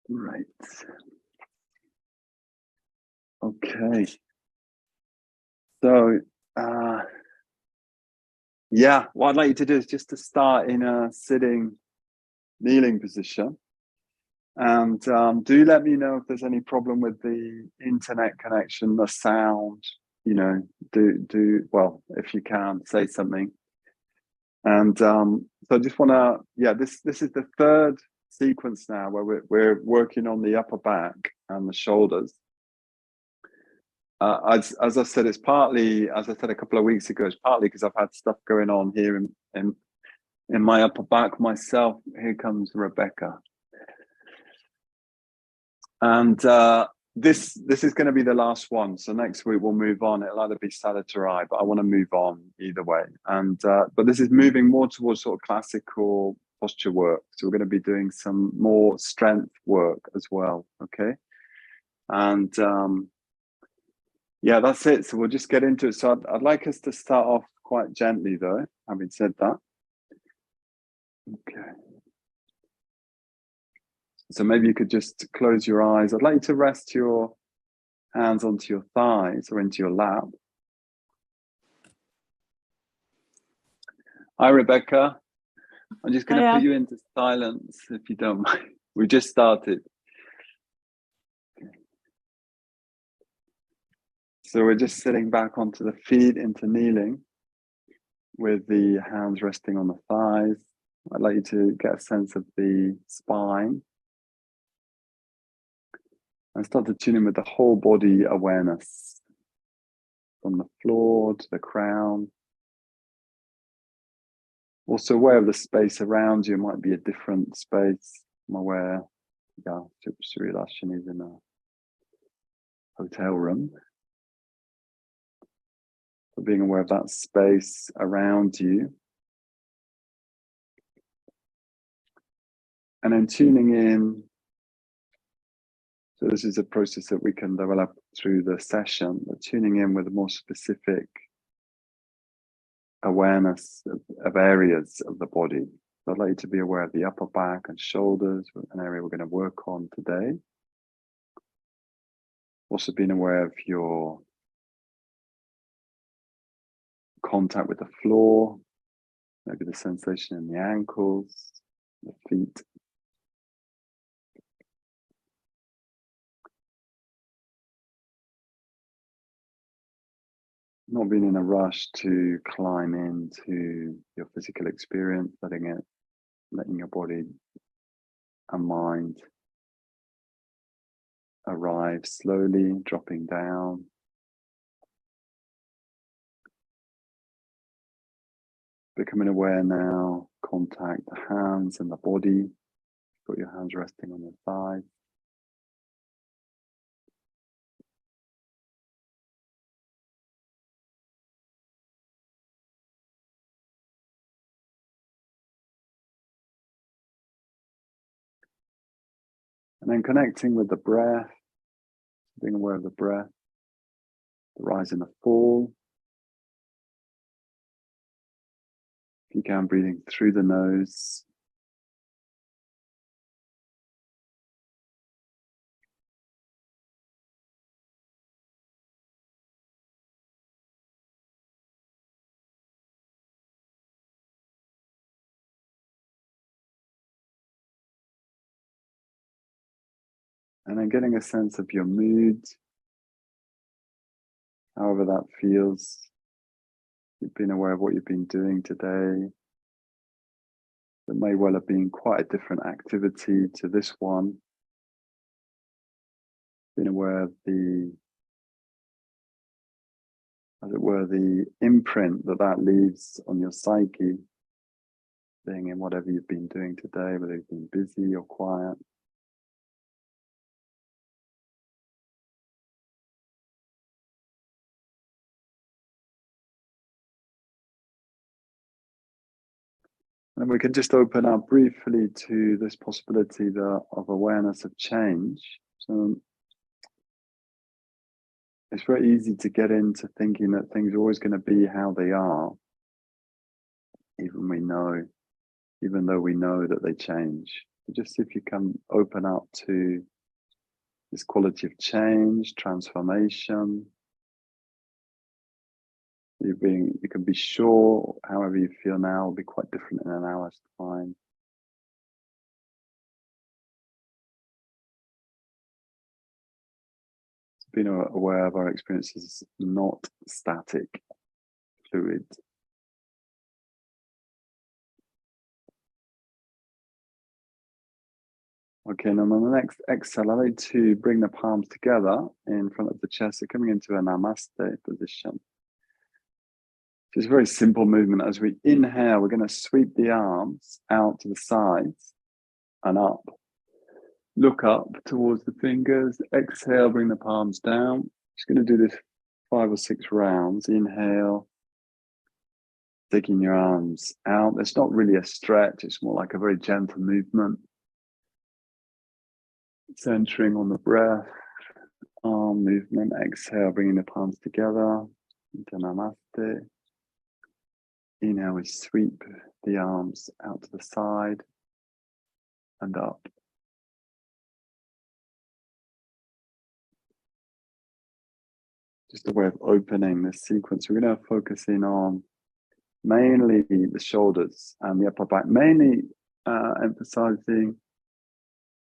Right. Okay. So, yeah, what I'd like you to do is just to start in a sitting, kneeling position. And do let me know if there's any problem with the internet connection, the sound, well, if you can, say something. And so I just want to, this is the third sequence now where we're working on the upper back and the shoulders. As I said, it's partly, as I said a couple of weeks ago, it's partly because I've had stuff going on here in my upper back myself. Here comes Rebecca. And this is going to be the last one. So next week we'll move on. It'll either be Sadatharai, but I want to move on either way. And but this is moving more towards sort of classical posture work. So we're going to be doing some more strength work as well. Okay. And yeah, that's it. So we'll just get into it. So I'd like us to start off quite gently, though, having said that. Okay. So maybe you could just close your eyes. I'd like you to rest your hands onto your thighs or into your lap. Hi, Rebecca. I'm just going to put you into silence if you don't mind. We just started. So we're just sitting back onto the feet into kneeling with the hands resting on the thighs. I'd like you to get a sense of the spine. And start to tune in with the whole body awareness from the floor to the crown. Also aware of the space around you. It might be a different space. I'm aware, Sri Lashan is in a hotel room. But being aware of that space around you. And then tuning in. So this is a process that we can develop through the session, but tuning in with a more specific awareness of areas of the body. So I'd like you to be aware of the upper back and shoulders, an area we're going to work on today. Also being aware of your contact with the floor, maybe the sensation in the ankles, the feet. Not being in a rush to climb into your physical experience, letting your body and mind arrive slowly, dropping down. Becoming aware now, contact the hands and the body. Got your hands resting on your thighs. And then connecting with the breath, being aware of the breath, the rise and the fall. If you can, breathing through the nose. And then getting a sense of your mood, however that feels. You've been aware of what you've been doing today. There may well have been quite a different activity to this one. Being aware of the, as it were, the imprint that leaves on your psyche, being in whatever you've been doing today, whether you've been busy or quiet. And we can just open up briefly to this possibility of awareness of change. So it's very easy to get into thinking that things are always going to be how they are, even though we know that they change. Just see if you can open up to this quality of change, transformation. You can be sure, however you feel now, will be quite different in an hour's time. Being aware of our experiences, not static, fluid. Okay, and on the next exhale, I like to bring the palms together in front of the chest. So coming into a namaste position. It's a very simple movement. As we inhale, we're going to sweep the arms out to the sides and up. Look up towards the fingers. Exhale, bring the palms down. Just going to do this 5 or 6 rounds. Inhale, taking your arms out. It's not really a stretch. It's more like a very gentle movement. Centering on the breath, arm movement. Exhale, bringing the palms together into namaste. Inhale, we sweep the arms out to the side and up. Just a way of opening this sequence. We're going to focus in on mainly the shoulders and the upper back, mainly emphasizing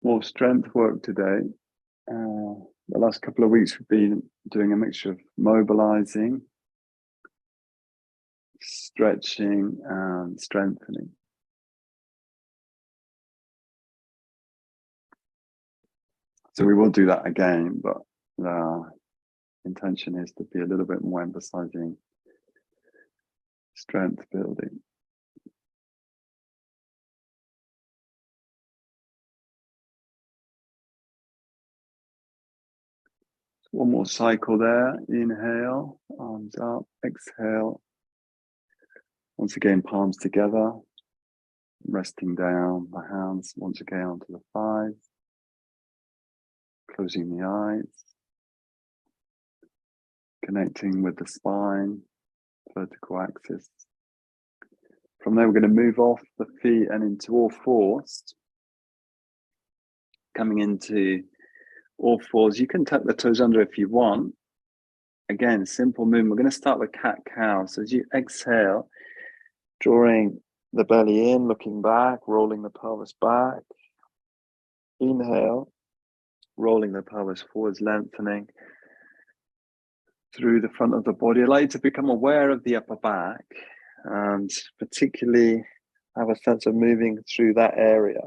more strength work today. The last couple of weeks we've been doing a mixture of mobilizing, stretching and strengthening. So we will do that again, but the intention is to be a little bit more emphasizing strength building. One more cycle there. Inhale, arms up. Exhale. Once again, palms together. Resting down the hands once again onto the thighs. Closing the eyes. Connecting with the spine, vertical axis. From there, we're going to move off the feet and into all fours. Coming into all fours. You can tuck the toes under if you want. Again, simple movement. We're going to start with cat-cow. So as you exhale, drawing the belly in, looking back, rolling the pelvis back. Inhale, rolling the pelvis forwards, lengthening through the front of the body. I'd like you to become aware of the upper back and particularly have a sense of moving through that area.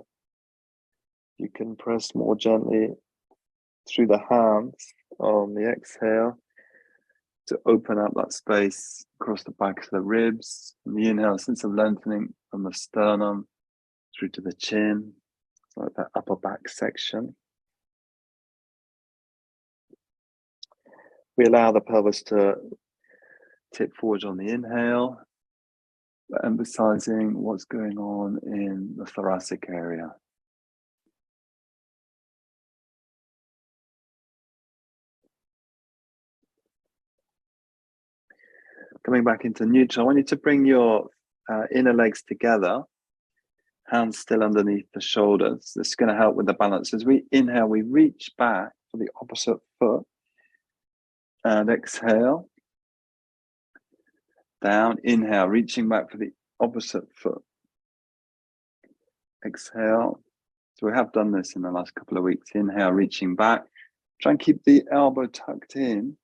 You can press more gently through the hands on the exhale to open up that space across the back of the ribs. On the inhale, a sense of lengthening from the sternum through to the chin, like that upper back section. We allow the pelvis to tip forward on the inhale, emphasizing what's going on in the thoracic area. Coming back into neutral, I want you to bring your inner legs together, hands still underneath the shoulders. This is going to help with the balance. As we inhale, we reach back for the opposite foot and exhale. Down, inhale, reaching back for the opposite foot. Exhale. So we have done this in the last couple of weeks. Inhale, reaching back. Try and keep the elbow tucked in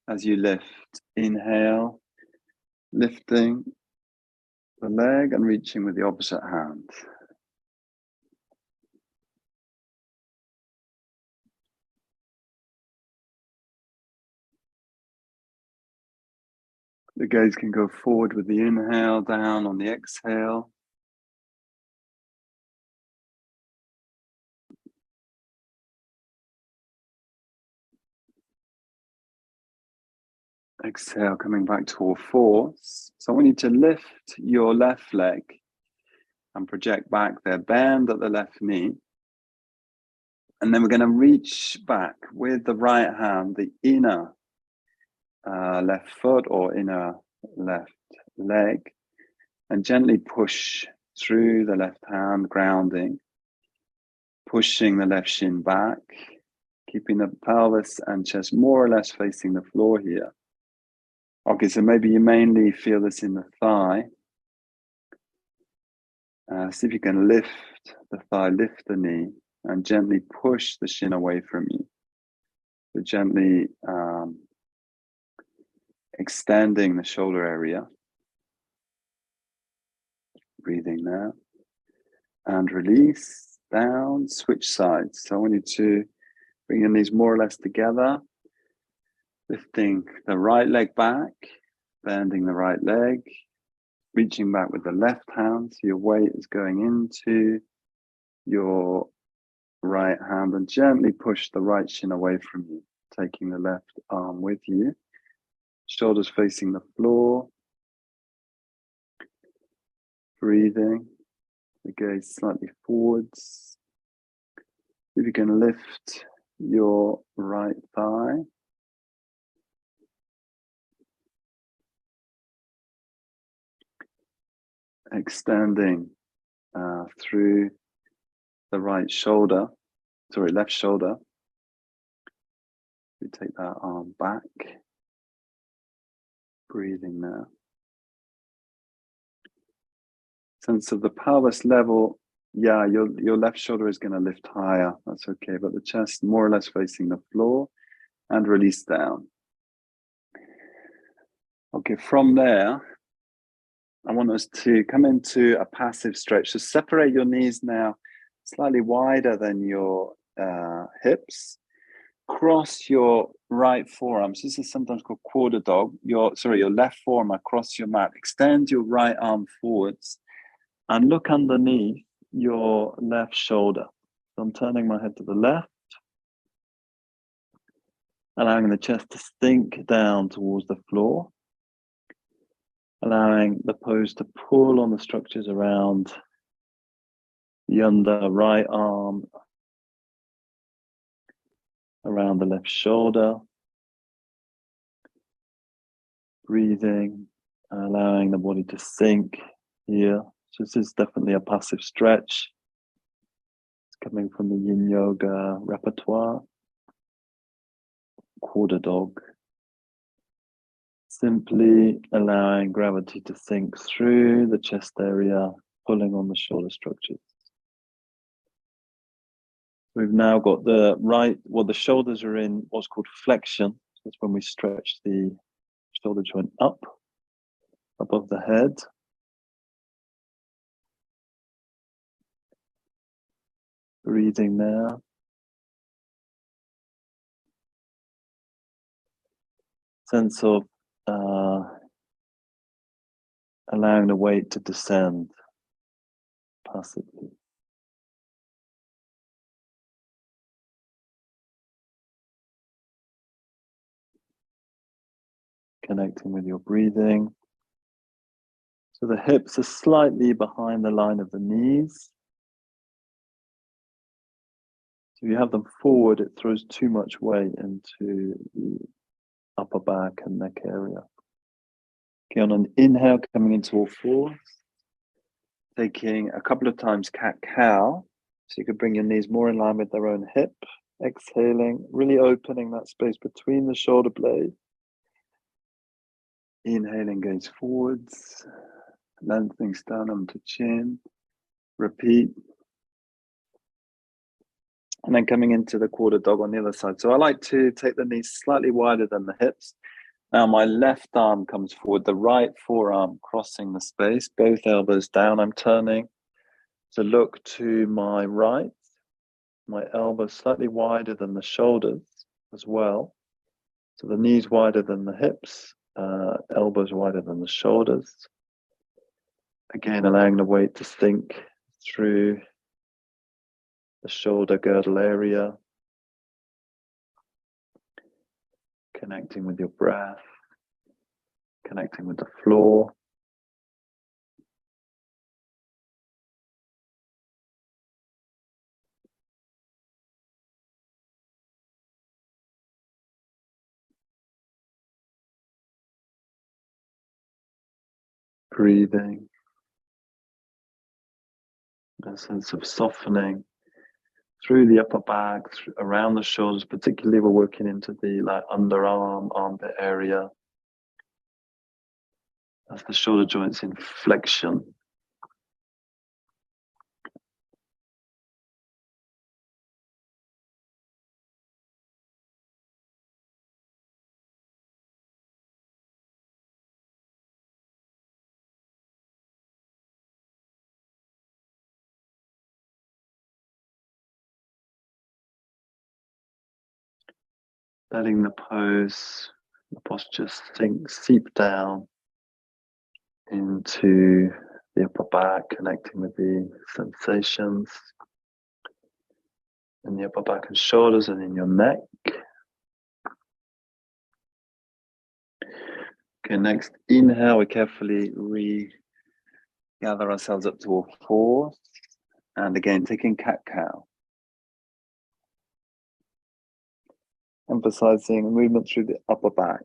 as you lift. Inhale, lifting the leg and reaching with the opposite hand. The gaze can go forward with the inhale, down on the exhale. Exhale, coming back to all fours. So I want you to lift your left leg and project back there, bend at the left knee. And then we're going to reach back with the right hand, the inner left foot or inner left leg, and gently push through the left hand, grounding, pushing the left shin back, keeping the pelvis and chest more or less facing the floor here. Okay, so maybe you mainly feel this in the thigh. See if you can lift the thigh, lift the knee, and gently push the shin away from you. So gently extending the shoulder area. Breathing now. And release, down, switch sides. So I want you to bring your knees more or less together. Lifting the right leg back, bending the right leg, reaching back with the left hand. So your weight is going into your right hand and gently push the right shin away from you, taking the left arm with you. Shoulders facing the floor. Breathing. The gaze slightly forwards. If you can lift your right thigh. Extending through the right shoulder, left shoulder. We take that arm back. Breathing now. Sense of the pelvis level. Yeah, your left shoulder is going to lift higher. That's okay. But the chest more or less facing the floor and release down. Okay, from there, I want us to come into a passive stretch. So separate your knees now slightly wider than your hips. Cross your right forearm. So this is sometimes called quarter dog. Your left forearm across your mat. Extend your right arm forwards and look underneath your left shoulder. So I'm turning my head to the left, allowing the chest to sink down towards the floor, allowing the pose to pull on the structures around the under right arm, around the left shoulder. Breathing, allowing the body to sink here. So this is definitely a passive stretch. It's coming from the yin yoga repertoire. Quarter dog. Simply allowing gravity to sink through the chest area, pulling on the shoulder structures. We've now got the shoulders are in what's called flexion. That's when we stretch the shoulder joint up above the head. Breathing now. Sense of allowing the weight to descend passively. Connecting with your breathing. So the hips are slightly behind the line of the knees. So if you have them forward, it throws too much weight into the upper back and neck area. Okay, on an inhale, coming into all fours. Taking a couple of times cat-cow. So you could bring your knees more in line with their own hip. Exhaling, really opening that space between the shoulder blades. Inhaling, gaze forwards. Lengthening sternum to chin. Repeat. And then coming into the quarter dog on the other side. So I like to take the knees slightly wider than the hips. Now my left arm comes forward, the right forearm crossing the space, both elbows down. I'm turning to look to my right. My elbows slightly wider than the shoulders as well. So the knees wider than the hips, elbows wider than the shoulders. Again, allowing the weight to sink through the shoulder girdle area. Connecting with your breath. Connecting with the floor. Breathing. A sense of softening through the upper back, around the shoulders, particularly we're working into the underarm, armpit area, as the shoulder joints in flexion. Letting the posture seep down into the upper back, connecting with the sensations in the upper back and shoulders and in your neck. Okay, next inhale, we carefully gather ourselves up to all fours. And again, taking cat-cow. Emphasizing movement through the upper back,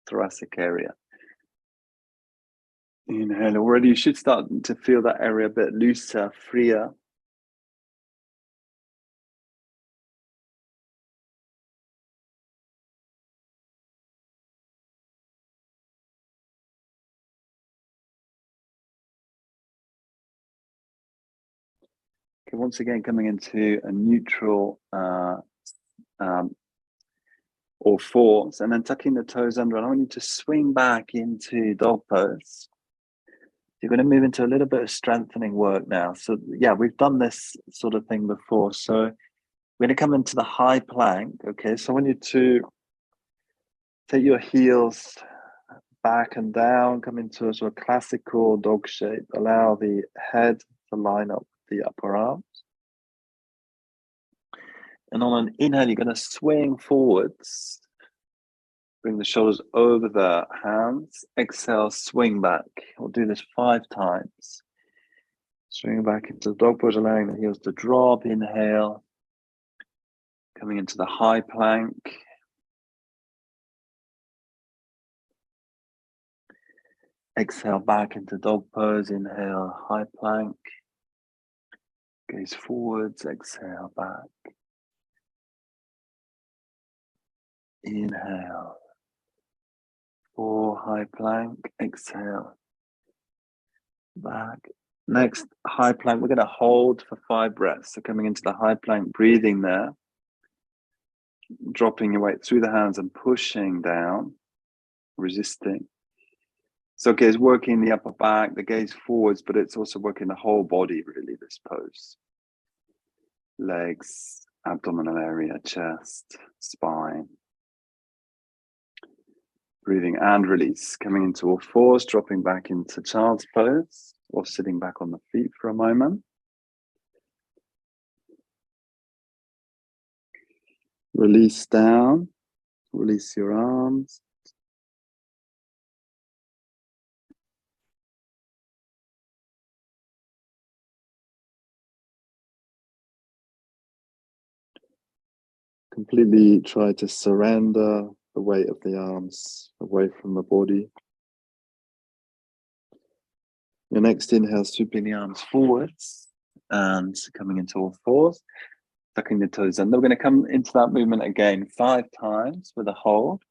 thoracic area. Inhale, already you should start to feel that area a bit looser, freer. Okay, once again, coming into a neutral or fours, and then tucking the toes under, and I want you to swing back into dog pose. You're going to move into a little bit of strengthening work now. So yeah, we've done this sort of thing before. So we're going to come into the high plank. Okay, so I want you to take your heels back and down, come into a sort of classical dog shape. Allow the head to line up with the upper arms. And on an inhale, you're going to swing forwards. Bring the shoulders over the hands. Exhale, swing back. We'll do this 5 times. Swing back into the dog pose, allowing the heels to drop. Inhale. Coming into the high plank. Exhale back into dog pose. Inhale, high plank. Gaze forwards. Exhale back. Inhale. 4, high plank. Exhale. Back. Next, high plank. We're going to hold for 5 breaths. So coming into the high plank, breathing there. Dropping your weight through the hands and pushing down. Resisting. So okay, it's working the upper back, the gaze forwards, but it's also working the whole body, really, this pose. Legs, abdominal area, chest, spine. Breathing and release. Coming into all fours, dropping back into child's pose, or sitting back on the feet for a moment. Release down, release your arms. Completely try to surrender the weight of the arms away from the body. Your next inhale, sweeping the arms forwards and coming into all fours, tucking the toes in. Then we're going to come into that movement again 5 times with a hold.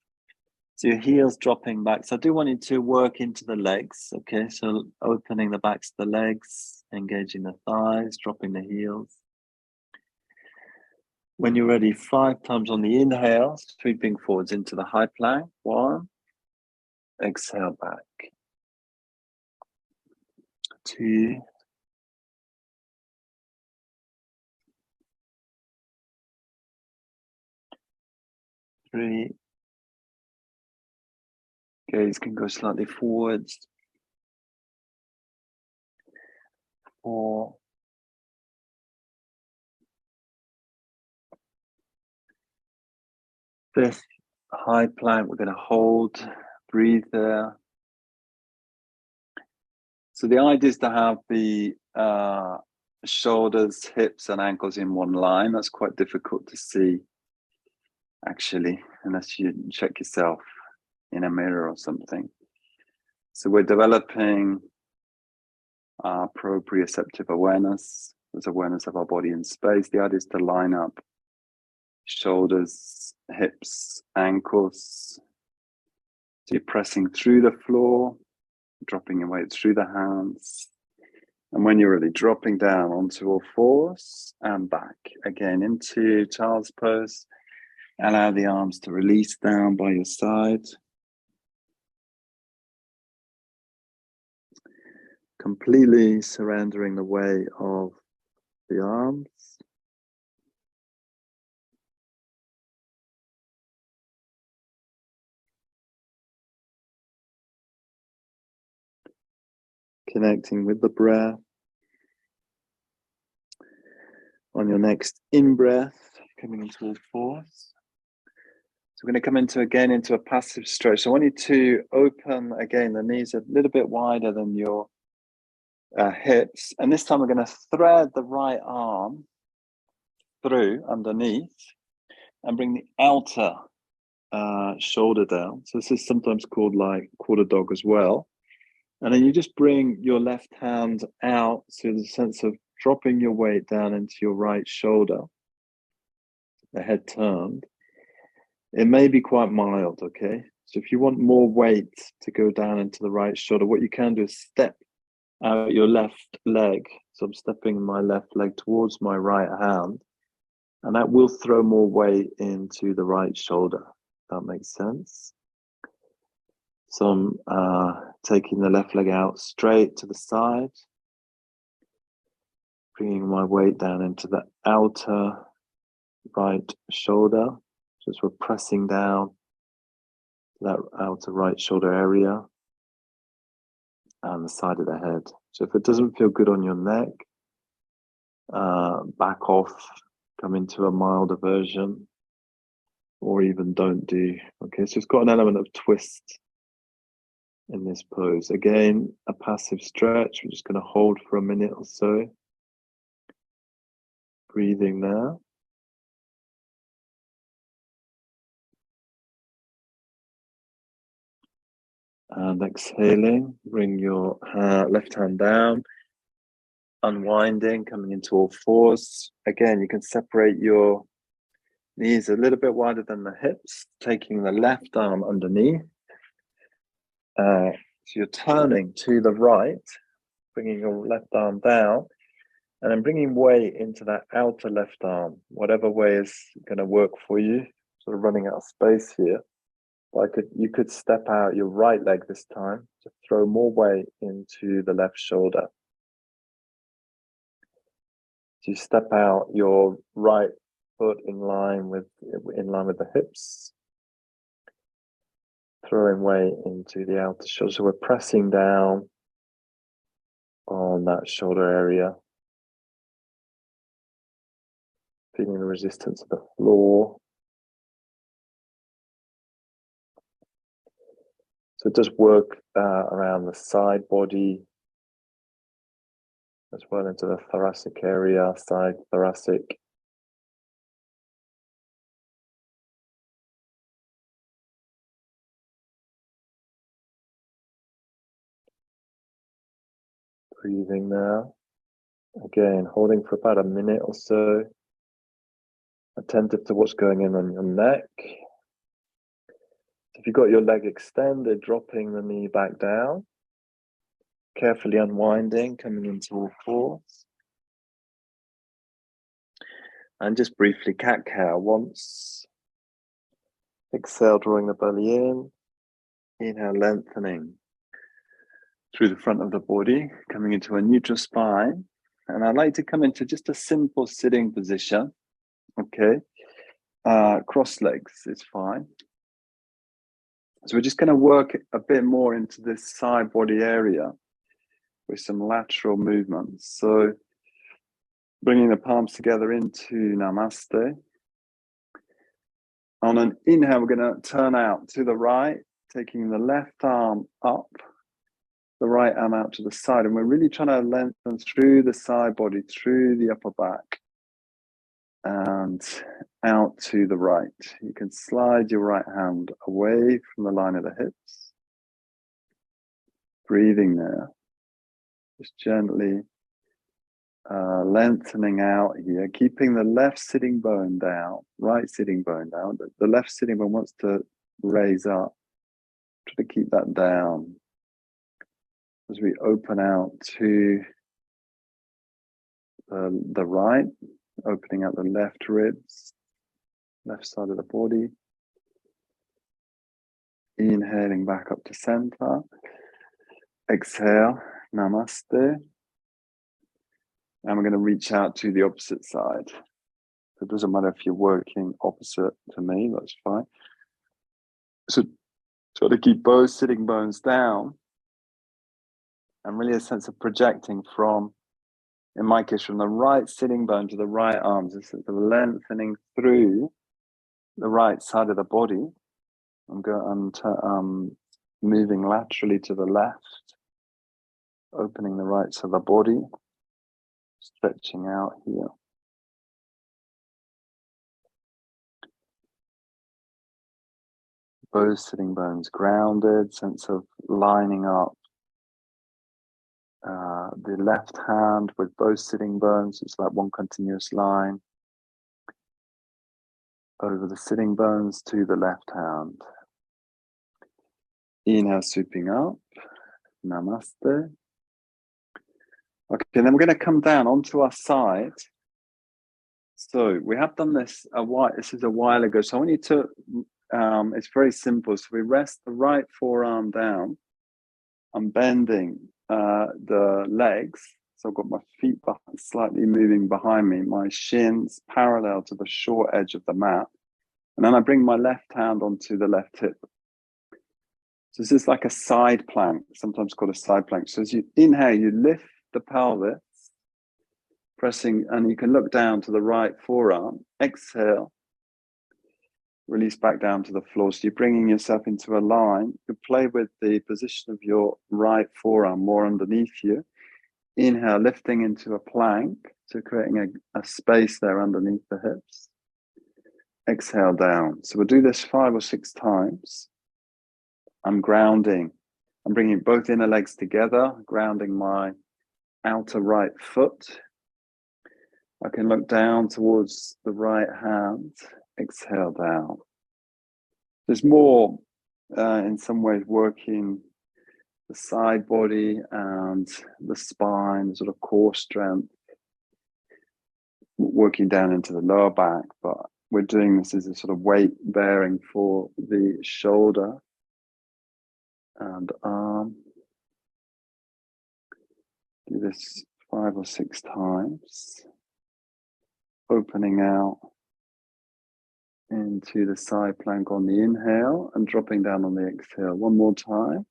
So your heels dropping back. So I do want you to work into the legs. Okay, so opening the backs of the legs, engaging the thighs, dropping the heels. When you're ready, 5 times on the inhale, sweeping forwards into the high plank. 1. Exhale back. 2. 3. Gaze can go slightly forwards. 4. 5th, high plank. We're going to hold, breathe there. So the idea is to have the shoulders, hips, and ankles in one line. That's quite difficult to see, actually, unless you check yourself in a mirror or something. So we're developing our proprioceptive awareness, as awareness of our body in space. The idea is to line up shoulders, hips, ankles. So you're pressing through the floor, dropping your weight through the hands. And when you're really dropping down onto all fours and back again into child's pose, allow the arms to release down by your side. Completely surrendering the weight of the arms. Connecting with the breath. On your next in-breath, coming into all fours. So we're going to come into a passive stretch. So I want you to open again the knees a little bit wider than your hips. And this time we're going to thread the right arm through underneath and bring the outer shoulder down. So this is sometimes called like quarter dog as well. And then you just bring your left hand out, so there's a sense of dropping your weight down into your right shoulder, the head turned. It may be quite mild, okay? So if you want more weight to go down into the right shoulder, what you can do is step out your left leg. So I'm stepping my left leg towards my right hand, and that will throw more weight into the right shoulder. That makes sense. So I'm taking the left leg out straight to the side, bringing my weight down into the outer right shoulder. Just we're pressing down that outer right shoulder area and the side of the head. So if it doesn't feel good on your neck, back off, come into a milder version, or even don't do. Okay, so it's got an element of twist in this pose. Again, a passive stretch. We're just going to hold for a minute or so. Breathing there. And exhaling, bring your left hand down, unwinding, coming into all fours. Again, you can separate your knees a little bit wider than the hips, taking the left arm underneath. So you're turning to the right, bringing your left arm down, and then bringing weight into that outer left arm, whatever way is going to work for you. Sort of running out of space here. But you could step out your right leg this time to throw more weight into the left shoulder. So you step out your right foot in line with the hips, throwing weight into the outer shoulder. So we're pressing down on that shoulder area, feeling the resistance of the floor. So it does work around the side body as well, into the thoracic area, side thoracic. Breathing now. Again, holding for about a minute or so. Attentive to what's going on your neck. If you've got your leg extended, dropping the knee back down. Carefully unwinding, coming into all fours. And just briefly cat-cow once. Exhale, drawing the belly in. Inhale, lengthening through the front of the body, coming into a neutral spine. And I'd like to come into just a simple sitting position. Okay. Cross legs is fine. So we're just going to work a bit more into this side body area with some lateral movements. So bringing the palms together into Namaste. On an inhale, we're going to turn out to the right, taking the left arm up, the right arm out to the side. And we're really trying to lengthen through the side body, through the upper back, and out to the right. You can slide your right hand away from the line of the hips. Breathing there. Just gently Lengthening out here, keeping the left sitting bone down, right sitting bone down. The left sitting bone wants to raise up. Try to keep that down as we open out to the right, opening out the left ribs, left side of the body. Inhaling back up to center. Exhale, namaste. And we're going to reach out to the opposite side. It doesn't matter if you're working opposite to me, that's fine. So try to keep both sitting bones down. And really a sense of projecting from, in my case, from the right sitting bone to the right arms. This is lengthening through the right side of the body. I'm moving laterally to the left, opening the right side of the body, stretching out here. Both sitting bones grounded, sense of lining up the left hand with both sitting bones. It's like one continuous line over the sitting bones to the left hand. Inhale, swooping up. Namaste. Okay, then we're going to come down onto our side. So we have done this a while ago. So I want you to, it's very simple. So we rest the right forearm down. I'm bending the legs. So I've got my feet slightly moving behind me, my shins parallel to the short edge of the mat. And then I bring my left hand onto the left hip. So this is like a side plank, sometimes called a side plank. So as you inhale, you lift the pelvis, pressing, and you can look down to the right forearm. Exhale, release back down to the floor. So you're bringing yourself into a line. You play with the position of your right forearm more underneath you. Inhale, lifting into a plank, so creating a space there underneath the hips. Exhale down. So we'll do this 5 or 6 times. I'm grounding. I'm bringing both inner legs together, grounding my outer right foot. I can look down towards the right hand. Exhale down. There's more, in some ways, working the side body and the spine, the sort of core strength, working down into the lower back, but we're doing this as a sort of weight bearing for the shoulder and arm. Do this 5 or 6 times, opening out into the side plank on the inhale and dropping down on the exhale. One more time.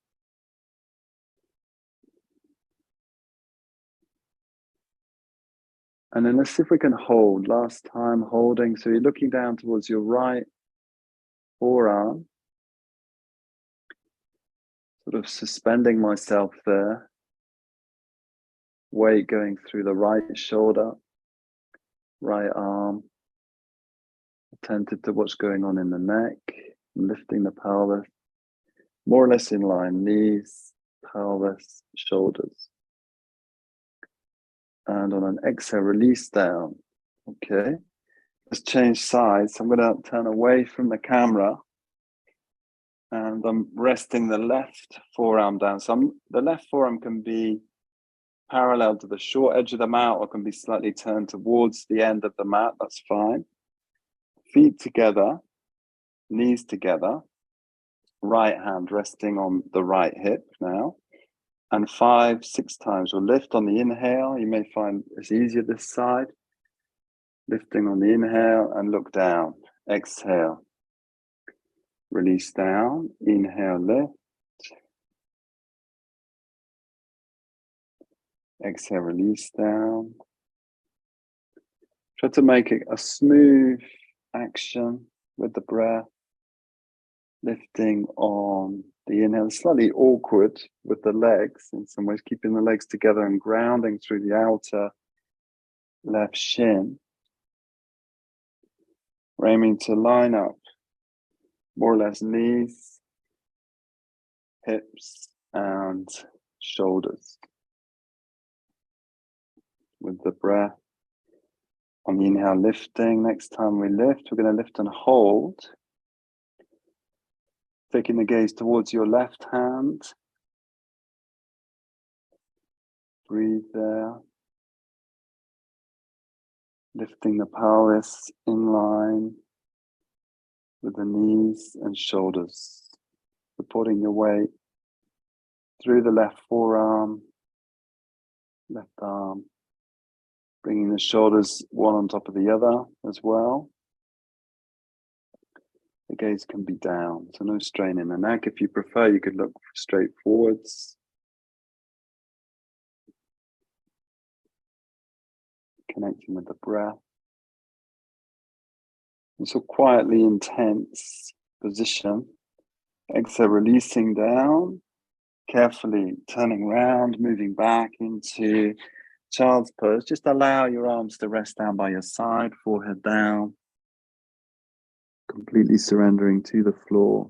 And then let's see if we can hold. Last time holding. So you're looking down towards your right forearm. Sort of suspending myself there. Weight going through the right shoulder, right arm. Attentive to what's going on in the neck. Lifting the pelvis. More or less in line. Knees, pelvis, shoulders. And on an exhale, release down. Okay. Let's change sides. I'm going to turn away from the camera. And I'm resting the left forearm down. So the left forearm can be parallel to the short edge of the mat or can be slightly turned towards the end of the mat. That's fine. Feet together, knees together. Right hand resting on the right hip now. And 5, 6 times we'll lift on the inhale. You may find it's easier this side. Lifting on the inhale and look down. Exhale. Release down. Inhale, lift. Exhale, release down. Try to make it a smooth action with the breath. Lifting on the inhale, slightly awkward with the legs in some ways, keeping the legs together and grounding through the outer left shin. We're aiming to line up more or less knees, hips, and shoulders. with the breath. On the inhale, lifting. Next time we lift, we're going to lift and hold. Taking the gaze towards your left hand. Breathe there. Lifting the pelvis in line with the knees and shoulders. Supporting your weight through the left forearm, left arm. Bringing the shoulders one on top of the other as well. The gaze can be down, so no strain in the neck. If you prefer, you could look straight forwards. Connecting with the breath. And so quietly intense position. Exhale, releasing down. Carefully turning around, moving back into child's pose. Just allow your arms to rest down by your side, forehead down. Completely surrendering to the floor.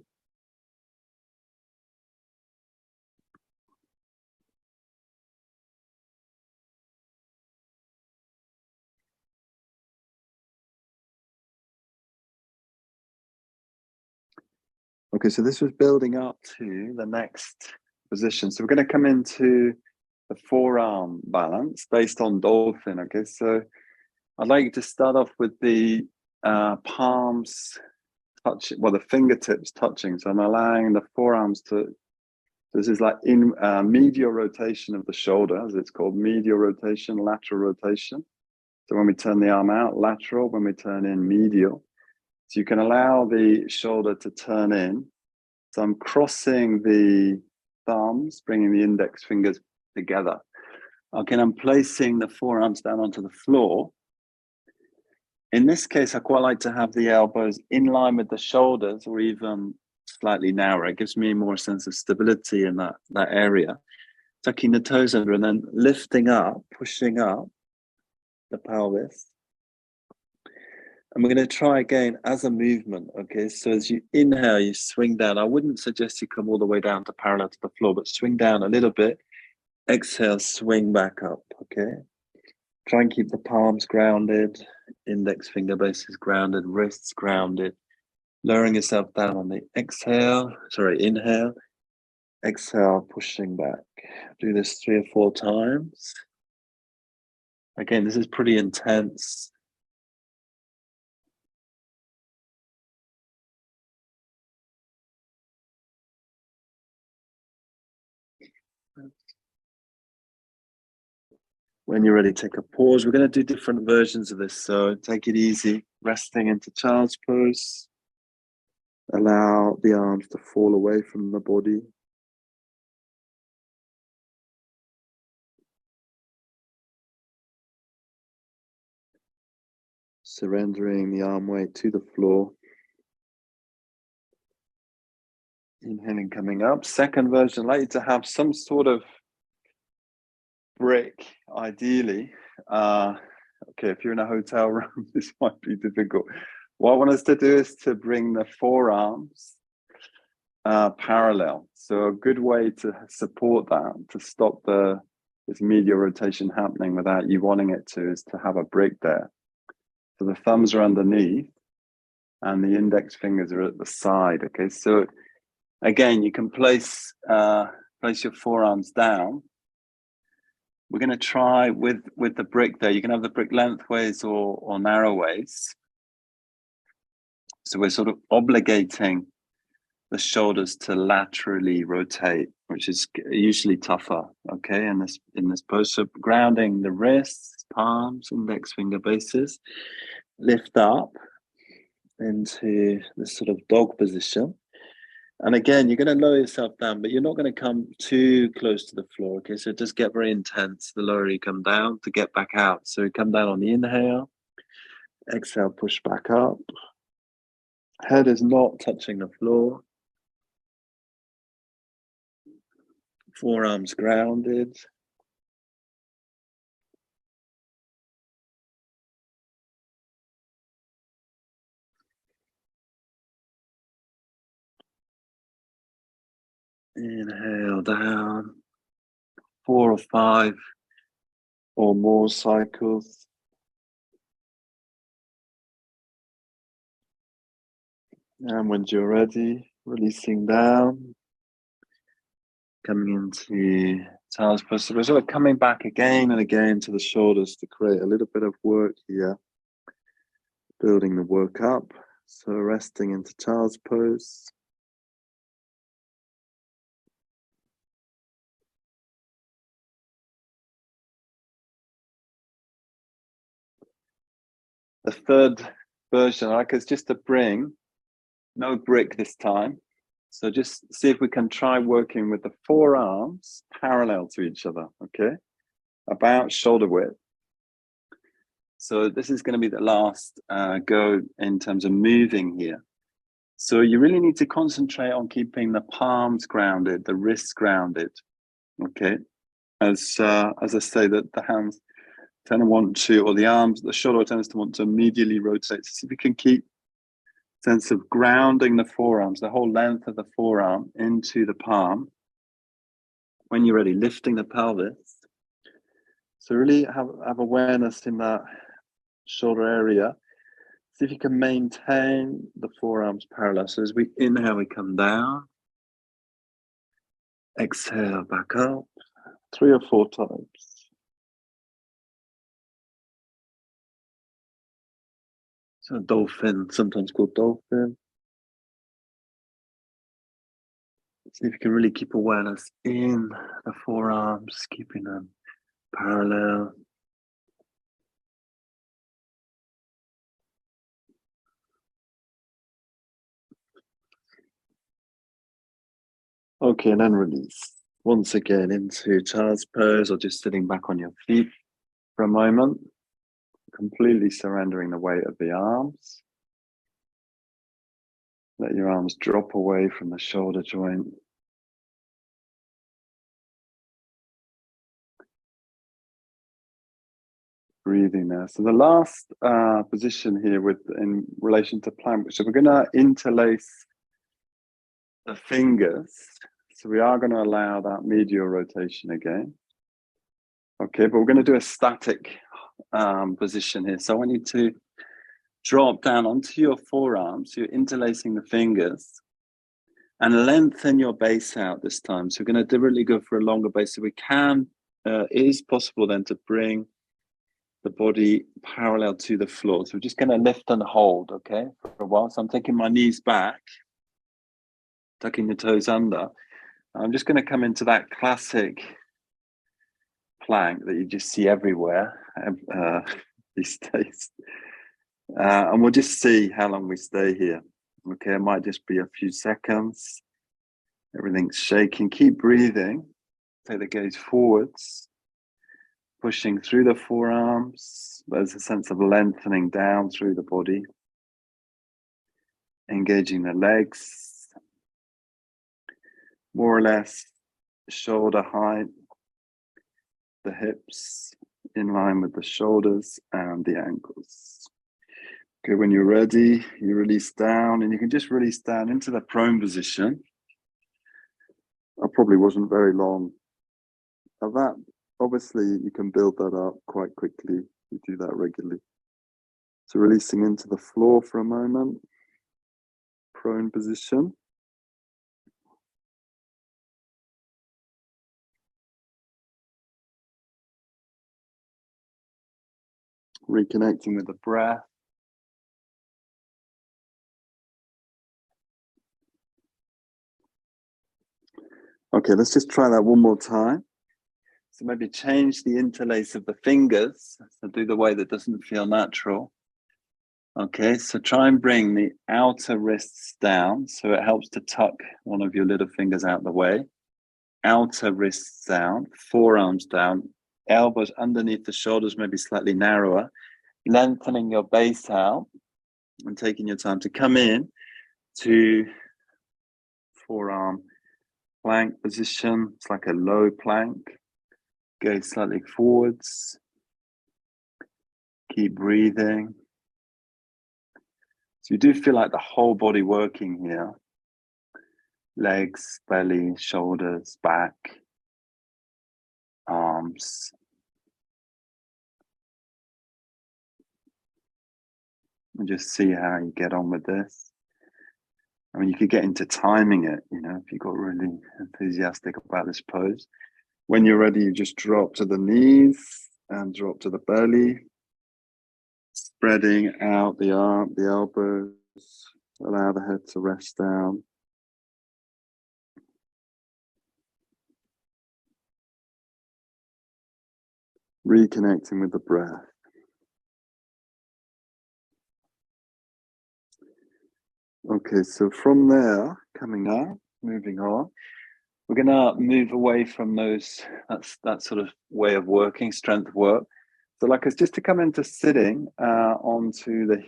Okay, so this was building up to the next position. So we're going to come into the forearm balance based on dolphin. Okay, so I'd like you to start off with the palms touching, well, the fingertips touching. So I'm allowing the forearms to, this is like in medial rotation of the shoulder, as it's called, medial rotation, lateral rotation. So when we turn the arm out, lateral, when we turn in, medial. So you can allow the shoulder to turn in. So I'm crossing the thumbs, bringing the index fingers together. Okay, I'm placing the forearms down onto the floor. In this case, I quite like to have the elbows in line with the shoulders or even slightly narrower. It gives me more sense of stability in that area. Tucking the toes under and then lifting up, pushing up the pelvis. And we're going to try again as a movement, okay? So as you inhale, you swing down. I wouldn't suggest you come all the way down to parallel to the floor, but swing down a little bit. Exhale, swing back up, okay? Try and keep the palms grounded, index finger bases grounded, wrists grounded. Lowering yourself down on the inhale. Exhale, pushing back. Do this 3 or 4 times. Again, this is pretty intense. When you're ready, take a pause. We're going to do different versions of this, so take it easy. Resting into child's pose. Allow the arms to fall away from the body. Surrendering the arm weight to the floor. Inhaling, coming up. Second version, I'd like you to have some sort of brick, ideally. Okay, if you're in a hotel room, this might be difficult. What I want us to do is to bring the forearms parallel. So a good way to support that, to stop this medial rotation happening without you wanting it to, is to have a brick there. So the thumbs are underneath and the index fingers are at the side. Okay, so again, you can place your forearms down. We're going to try with the brick there. You can have the brick lengthways or narrowways. So we're sort of obligating the shoulders to laterally rotate, which is usually tougher, okay, in this pose. So grounding the wrists, palms, index finger bases, lift up into this sort of dog position. And again, you're going to lower yourself down, but you're not going to come too close to the floor, okay? So just get very intense the lower you come down to get back out. So you come down on the inhale, exhale, push back up. Head is not touching the floor. Forearms grounded. Inhale down. 4 or 5 or more cycles. And when you're ready, releasing down, coming into child's pose. So we're sort of coming back again and again to the shoulders to create a little bit of work here, building the work up. So resting into child's pose. The third version, I like, is just to bring no brick this time. So just see if we can try working with the forearms parallel to each other, okay? About shoulder width. So this is going to be the last go in terms of moving here. So you really need to concentrate on keeping the palms grounded, the wrists grounded, okay? As I say, that the hands tend to want to, or the arms, the shoulder tends to want to medially rotate. So see if you can keep sense of grounding the forearms, the whole length of the forearm into the palm. When you're ready, lifting the pelvis. So really have awareness in that shoulder area. See if you can maintain the forearms parallel. So as we inhale, we come down. Exhale, back up. 3 or 4 times. So dolphin, sometimes called dolphin. See if you can really keep awareness in the forearms, keeping them parallel. Okay, and then release. Once again into child's pose, or just sitting back on your feet for a moment, completely surrendering the weight of the arms. Let your arms drop away from the shoulder joint. Breathing there. So the last position here in relation to plank, so we're going to interlace the fingers. So we are going to allow that medial rotation again. Okay, but we're going to do a static position here. So I want you to drop down onto your forearms. So you're interlacing the fingers and lengthen your base out this time. So we're going to deliberately go for a longer base. So we can, it is possible then to bring the body parallel to the floor. So we're just going to lift and hold, okay, for a while. So I'm taking my knees back, tucking the toes under. I'm just going to come into that classic plank that you just see everywhere these days. And we'll just see how long we stay here. Okay, it might just be a few seconds. Everything's shaking. Keep breathing. Take the gaze forwards, pushing through the forearms. There's a sense of lengthening down through the body. Engaging the legs. More or less shoulder height. The hips in line with the shoulders and the ankles. Okay, when you're ready, you release down, and you can just release down into the prone position. I probably wasn't very long. Now that, obviously, you can build that up quite quickly. You do that regularly. So releasing into the floor for a moment. Prone position. Reconnecting with the breath. Okay, let's just try that one more time. So maybe change the interlace of the fingers. So do the way that doesn't feel natural. Okay, so try and bring the outer wrists down. So it helps to tuck one of your little fingers out the way. Outer wrists down, forearms down, elbows underneath the shoulders, maybe slightly narrower. Lengthening your base out and taking your time to come in to forearm plank position. It's like a low plank. Gaze slightly forwards. Keep breathing. So you do feel like the whole body working here. Legs, belly, shoulders, back, arms. And just see how you get on with this. I mean, you could get into timing it, you know, if you got really enthusiastic about this pose. When you're ready, you just drop to the knees and drop to the belly, spreading out the arm, the elbows, allow the head to rest down. Reconnecting with the breath. Okay, so from there, coming up, moving on, we're gonna move away from those, that sort of way of working, strength work. So like it's just to come into sitting onto the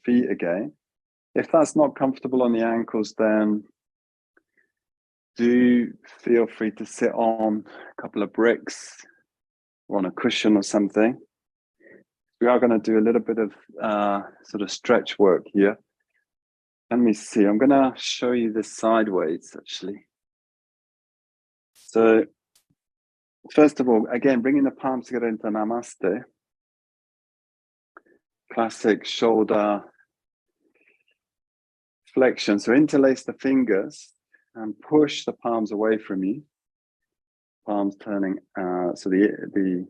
feet again. If that's not comfortable on the ankles, then do feel free to sit on a couple of bricks or on a cushion or something. We are going to do a little bit of sort of stretch work here. Let me see, I'm going to show you this sideways actually. So first of all, again, bringing the palms together into Namaste. Classic shoulder flexion. So interlace the fingers and push the palms away from you. Palms turning, so the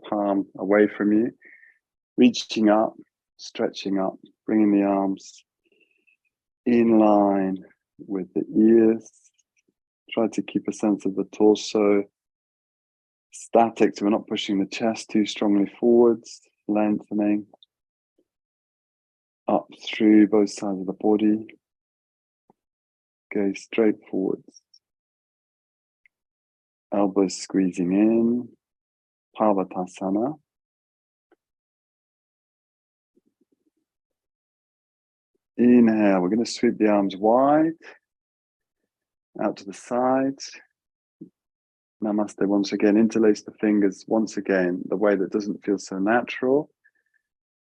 palm away from you. Reaching up, stretching up, bringing the arms in line with the ears. Try to keep a sense of the torso static, so we're not pushing the chest too strongly forwards, lengthening up through both sides of the body. Gaze straight forwards. Elbows squeezing in, Parvatasana. Inhale, we're going to sweep the arms wide, out to the sides. Namaste once again, interlace the fingers once again, the way that doesn't feel so natural.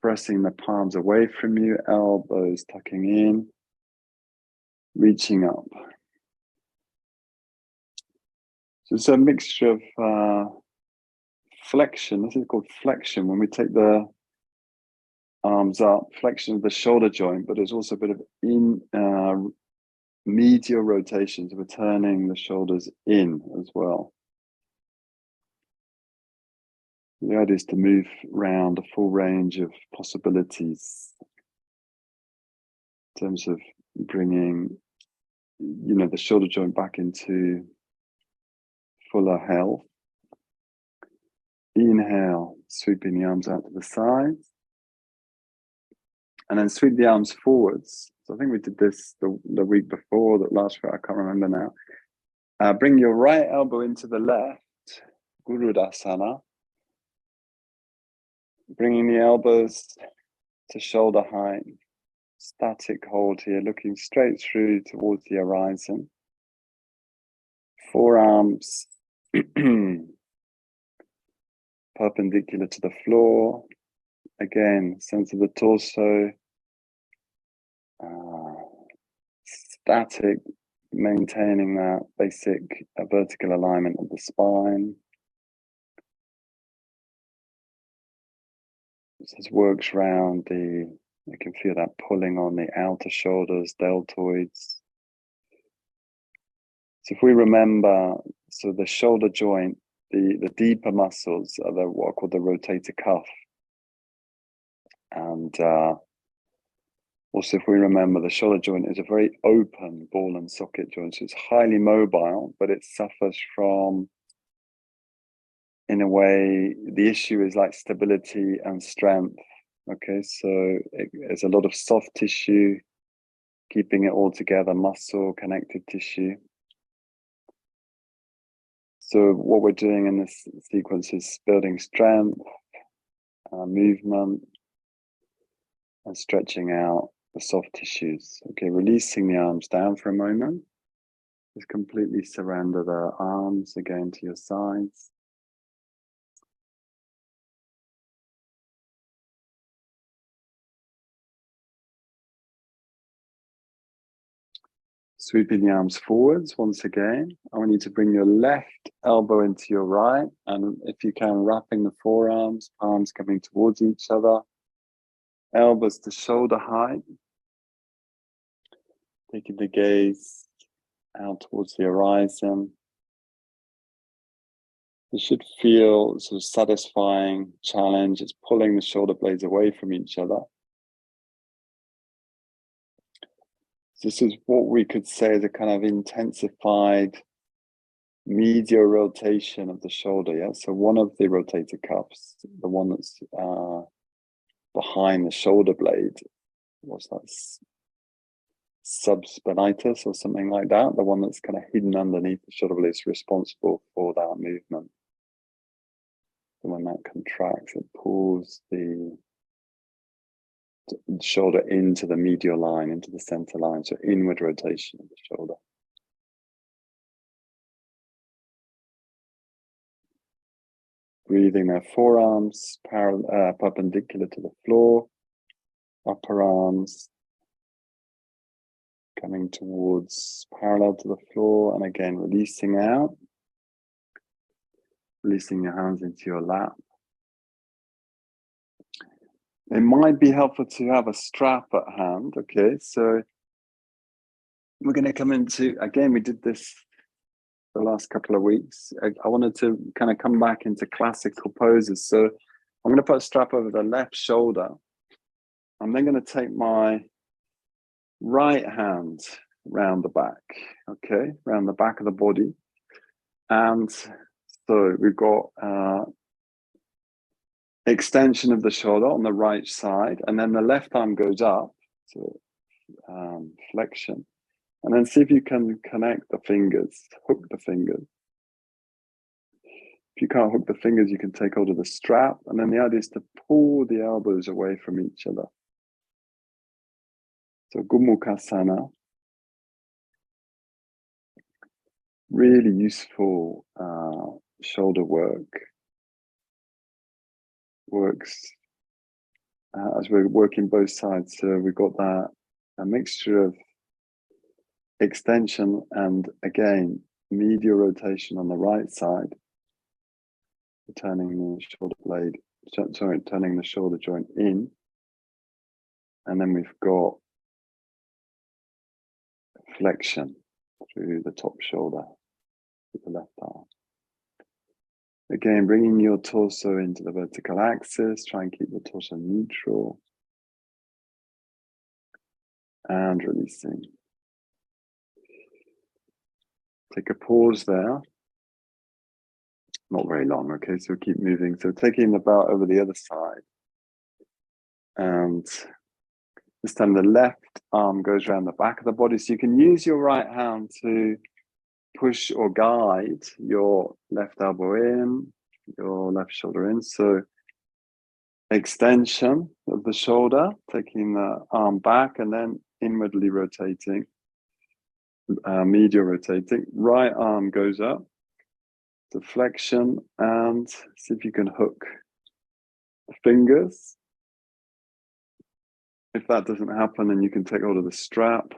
Pressing the palms away from you, elbows tucking in, reaching up. So it's a mixture of flexion. This is called flexion when we take the arms up, flexion of the shoulder joint, but there's also a bit of medial rotations. We're turning the shoulders in as well. The idea is to move around a full range of possibilities in terms of bringing, you know, the shoulder joint back into fuller health. Inhale, sweeping the arms out to the sides. And then sweep the arms forwards. So I think we did this the week before, that last week, I can't remember now. Bring your right elbow into the left, Gurudasana. Bringing the elbows to shoulder height. Static hold here, looking straight through towards the horizon. Forearms perpendicular to the floor. Again, sense of the torso. Static, maintaining that basic vertical alignment of the spine. This works round you can feel that pulling on the outer shoulders, deltoids. So if we remember, so the shoulder joint, the deeper muscles are what are called the rotator cuff. And also if we remember, the shoulder joint is a very open ball and socket joint, so it's highly mobile, but it suffers from, in a way, the issue is like stability and strength. Okay, so there's a lot of soft tissue, keeping it all together, muscle, connective tissue. So what we're doing in this sequence is building strength, movement, and stretching out the soft tissues. Okay, releasing the arms down for a moment. Just completely surrender the arms again to your sides. Sweeping the arms forwards once again. I want you to bring your left elbow into your right, and if you can, wrapping the forearms, palms coming towards each other. elbows to shoulder height, taking the gaze out towards the horizon. It should feel sort of satisfying challenge. It's pulling the shoulder blades away from each other. This is what we could say is a kind of intensified medial rotation of the shoulder. Yeah, so one of the rotator cuffs, the one that's behind the shoulder blade, what's that? Subspinatus or something like that. The one that's kind of hidden underneath the shoulder blade is responsible for that movement. And when that contracts, it pulls the shoulder into the medial line, into the center line, so inward rotation of the shoulder. Breathing their forearms perpendicular to the floor, upper arms coming towards parallel to the floor, and again releasing out, releasing your hands into your lap. It might be helpful to have a strap at hand, okay? So we're going to come into, again, we did this the last couple of weeks. I wanted to kind of come back into classical poses. So I'm going to put a strap over the left shoulder. I'm then going to take my right hand round the back, okay? Round the back of the body. And so we've got extension of the shoulder on the right side, and then the left arm goes up to flexion, and then see if you can connect the fingers, hook the fingers. If you can't hook the fingers, you can take hold of the strap, and then the idea is to pull the elbows away from each other. So Gomukhasana, really useful shoulder works as we're working both sides. So we've got that a mixture of extension and again medial rotation on the right side, turning the shoulder blade, sorry, turning the shoulder joint in, and then we've got flexion through the top shoulder with the left arm. Again, bringing your torso into the vertical axis, try and keep the torso neutral, and releasing. Take a pause there. Not very long, okay, so keep moving. So taking the belt over the other side. And this time the left arm goes around the back of the body. So you can use your right hand to push or guide your left elbow in, your left shoulder in. So extension of the shoulder, taking the arm back and then inwardly rotating, medial rotating. Right arm goes up to flexion, and see if you can hook the fingers. If that doesn't happen, then you can take hold of the strap.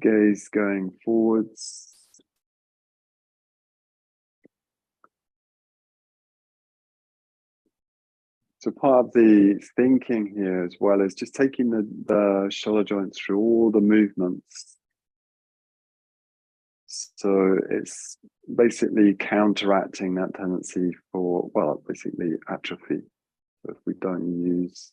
Gaze going forwards. So part of the thinking here as well is just taking the shoulder joint through all the movements. So it's basically counteracting that tendency for, well, basically atrophy. So if we don't use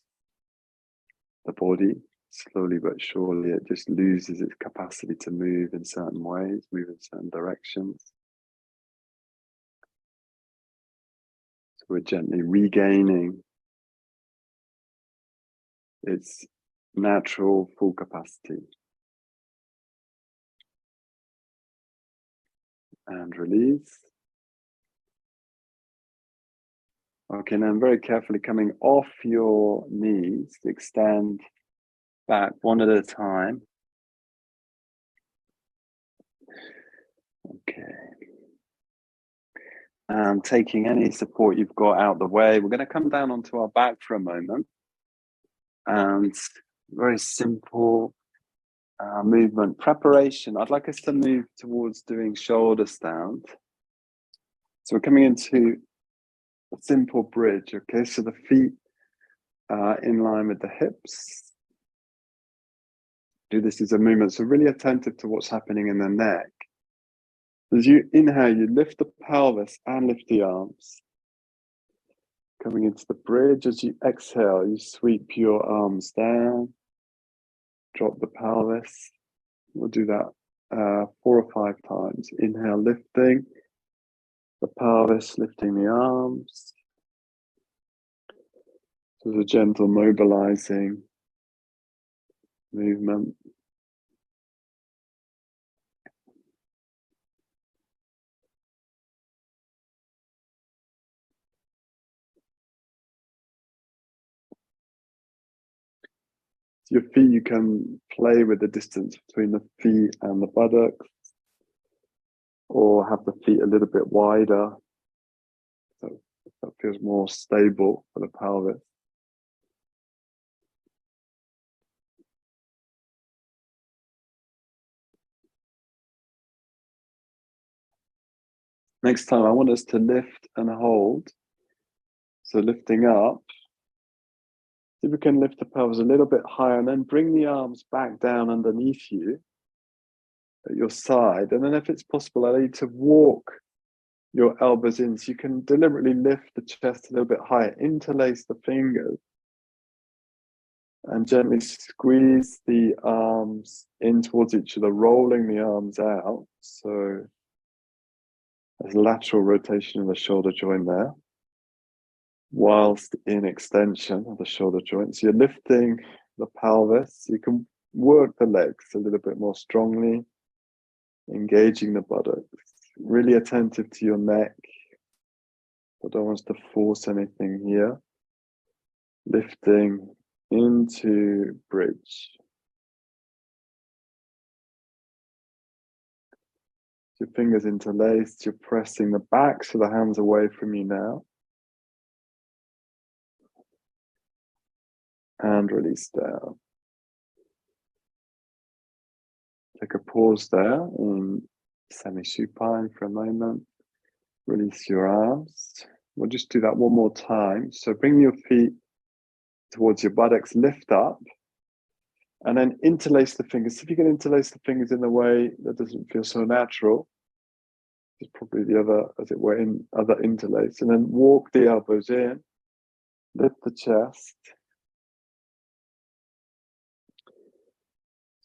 the body, slowly but surely it just loses its capacity to move in certain ways, move in certain directions. So we're gently regaining its natural full capacity. And release. Okay, now very carefully coming off your knees, extend back one at a time. Okay. And taking any support you've got out the way, we're going to come down onto our back for a moment. And very simple movement preparation. I'd like us to move towards doing shoulder stand. So we're coming into a simple bridge. Okay, so the feet are in line with the hips. Do this as a movement, so really attentive to what's happening in the neck. As you inhale, you lift the pelvis and lift the arms. Coming into the bridge, as you exhale, you sweep your arms down, drop the pelvis. We'll do that 4 or 5 times. Inhale, lifting the pelvis, lifting the arms. So it's a gentle mobilizing movement. Your feet, you can play with the distance between the feet and the buttocks, or have the feet a little bit wider, so that feels more stable for the pelvis. Next time, I want us to lift and hold. So lifting up, see if we can lift the pelvis a little bit higher, and then bring the arms back down underneath you at your side. And then if it's possible, allow you to walk your elbows in, so you can deliberately lift the chest a little bit higher, interlace the fingers, and gently squeeze the arms in towards each other, rolling the arms out. So there's lateral rotation of the shoulder joint there, whilst in extension of the shoulder joint. So you're lifting the pelvis. You can work the legs a little bit more strongly, engaging the buttocks, really attentive to your neck. I don't want us to force anything here. Lifting into bridge. Your fingers interlaced, you're pressing the backs of the hands away from you now. And release down. Take a pause there in semi-supine for a moment. Release your arms. We'll just do that one more time. So bring your feet towards your buttocks, lift up, and then interlace the fingers. If you can interlace the fingers in a way that doesn't feel so natural, it's probably the other, as it were, other interlace. And then walk the elbows in, lift the chest.